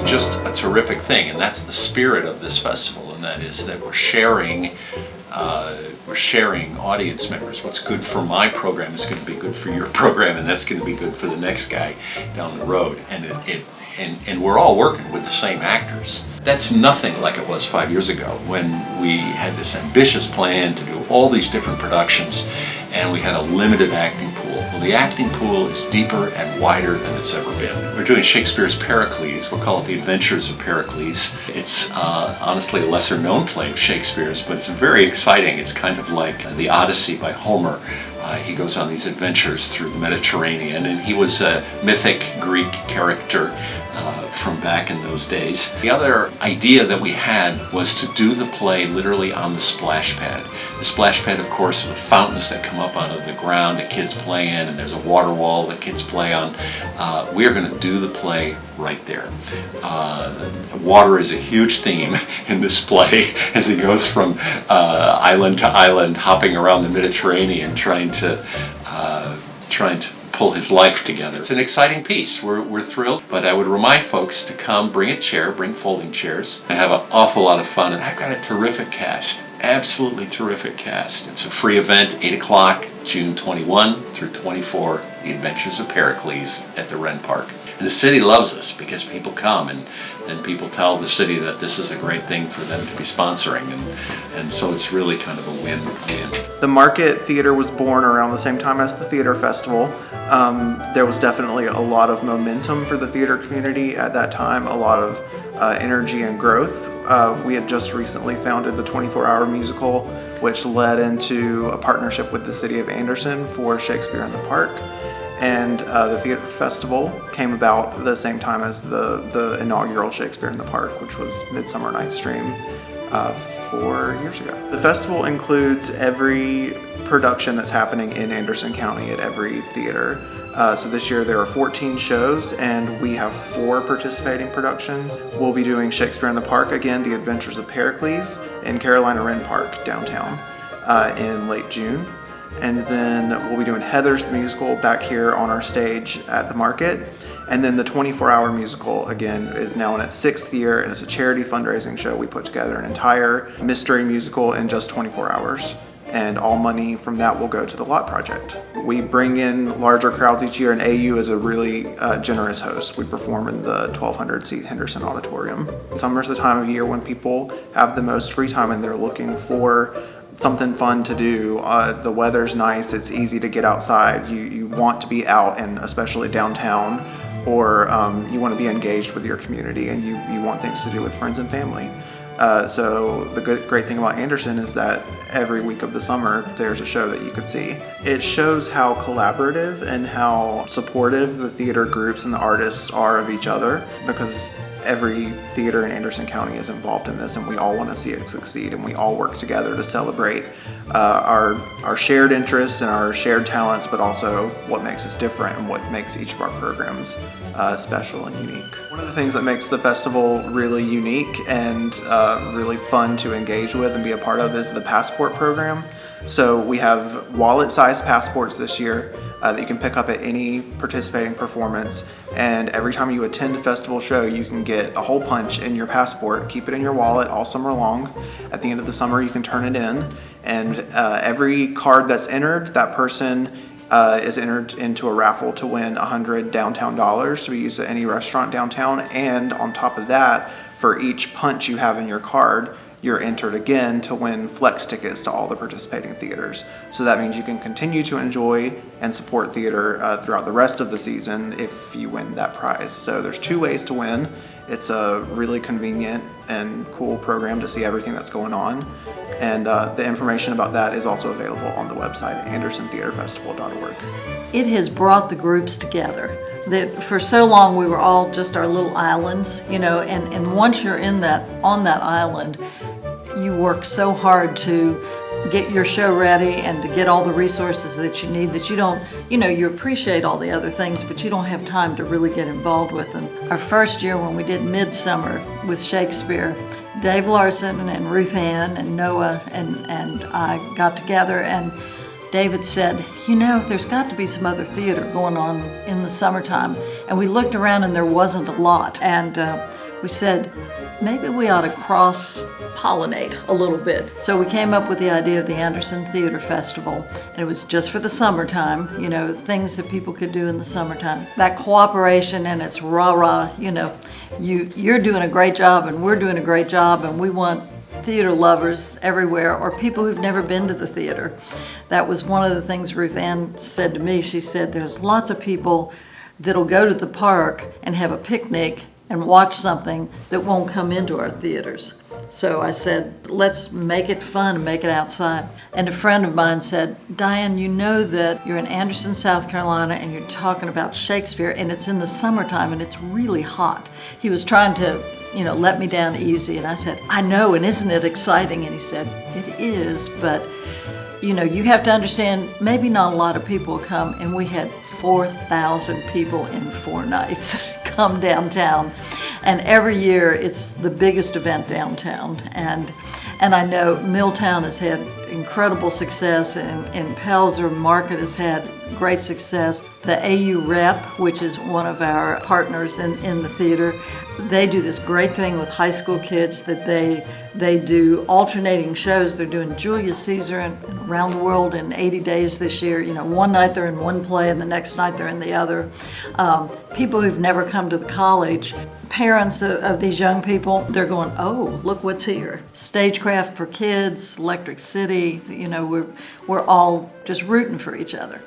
just a terrific thing, and that's the spirit of this festival, and that is that we're sharing audience members. What's good for my program is going to be good for your program, and that's going to be good for the next guy down the road. And we're all working with the same actors. That's nothing like it was 5 years ago when we had this ambitious plan to do all these different productions, and we had a limited acting pool. Well, the acting pool is deeper and wider than it's ever been. We're doing Shakespeare's Pericles. We'll call it The Adventures of Pericles. It's honestly a lesser known play of Shakespeare's, but it's very exciting. It's kind of like the Odyssey by Homer. He goes on these adventures through the Mediterranean, and he was a mythic Greek character from back in those days. The other idea that we had was to do the play literally on the splash pad. The splash pad, of course, are the fountains that come up out of the ground that kids play in, and there's a water wall that kids play on. We are going to do the play right there. Water is a huge theme in this play as he goes from island to island, hopping around the Mediterranean, trying to pull his life together. It's an exciting piece. We're thrilled, but I would remind folks to come, bring a chair, bring folding chairs, and have an awful lot of fun. And I've got a terrific cast, absolutely terrific cast. It's a free event, 8 o'clock, June 21 through 24, The Adventures of Pericles at the Wren Park. And the city loves us because people come and people tell the city that this is a great thing for them to be sponsoring, and so it's really kind of a win-win. The Market Theater was born around the same time as the Theater Festival. There was definitely a lot of momentum for the theater community at that time, a lot of energy and growth. We had just recently founded the 24-Hour Musical, which led into a partnership with the City of Anderson for Shakespeare in the Park. And the Theater Festival came about the same time as the inaugural Shakespeare in the Park, which was Midsummer Night's Dream 4 years ago. The festival includes every production that's happening in Anderson County at every theater. So this year there are 14 shows, and we have 4 participating productions. We'll be doing Shakespeare in the Park again, The Adventures of Pericles, in Carolina Wren Park downtown in late June. And then we'll be doing Heathers the Musical back here on our stage at the Market. And then the 24-Hour Musical, again, is now in its 6th year, and it's a charity fundraising show. We put together an entire mystery musical in just 24 hours. And all money from that will go to the Lot Project. We bring in larger crowds each year, and AU is a really generous host. We perform in the 1,200-seat Henderson Auditorium. Summer's the time of year when people have the most free time and they're looking for something fun to do. The weather's nice, it's easy to get outside. You want to be out, and especially downtown, or you want to be engaged with your community, and you want things to do with friends and family. So the great thing about Anderson is that every week of the summer there's a show that you could see. It shows how collaborative and how supportive the theater groups and the artists are of each other, because every theater in Anderson County is involved in this, and we all want to see it succeed, and we all work together to celebrate our shared interests and our shared talents, but also what makes us different and what makes each of our programs special and unique. One of the things that makes the festival really unique and really fun to engage with and be a part of is the Passport program. So we have wallet-sized passports this year that you can pick up at any participating performance, and every time you attend a festival show you can get a hole punch in your passport, keep it in your wallet all summer long. At the end of the summer you can turn it in, and every card that's entered, that person is entered into a raffle to win 100 downtown dollars to be used at any restaurant downtown. And on top of that, for each punch you have in your card, you're entered again to win flex tickets to all the participating theaters. So that means you can continue to enjoy and support theater throughout the rest of the season if you win that prize. So there's 2 ways to win. It's a really convenient and cool program to see everything that's going on. And the information about that is also available on the website, andersontheaterfestival.org. It has brought the groups together. That for so long we were all just our little islands, and once you're on that island, you work so hard to get your show ready and to get all the resources that you need that you don't, you appreciate all the other things, but you don't have time to really get involved with them. Our first year when we did Midsummer with Shakespeare, Dave Larson and Ruth Ann and Noah and I got together, and David said, there's got to be some other theater going on in the summertime. And we looked around and there wasn't a lot. And we said, maybe we ought to cross-pollinate a little bit. So we came up with the idea of the Anderson Theater Festival, and it was just for the summertime, you know, things that people could do in the summertime. That cooperation and it's rah-rah, you know, you're doing a great job and we're doing a great job, and we want theater lovers everywhere, or people who've never been to the theater. That was one of the things Ruth Ann said to me. She said, there's lots of people that'll go to the park and have a picnic and watch something that won't come into our theaters. So I said, let's make it fun and make it outside. And a friend of mine said, Diane, you know that you're in Anderson, South Carolina, and you're talking about Shakespeare, and it's in the summertime and it's really hot. He was trying to, you know, let me down easy, and I said, I know, and isn't it exciting? And he said, it is, but you know, you have to understand, maybe not a lot of people come, and we had 4,000 people in 4 nights come downtown. And every year it's the biggest event downtown. And I know Milltown has had incredible success, and Pelzer Market has had great success. The AU Rep, which is one of our partners in the theater, they do this great thing with high school kids that they do alternating shows. They're doing Julius Caesar and Around the World in 80 days this year. You know, one night they're in one play and the next night they're in the other. People who've never come to the college, parents of these young people, they're going, oh, look what's here. Stagecraft for Kids, Electric City, you know, we're all just rooting for each other.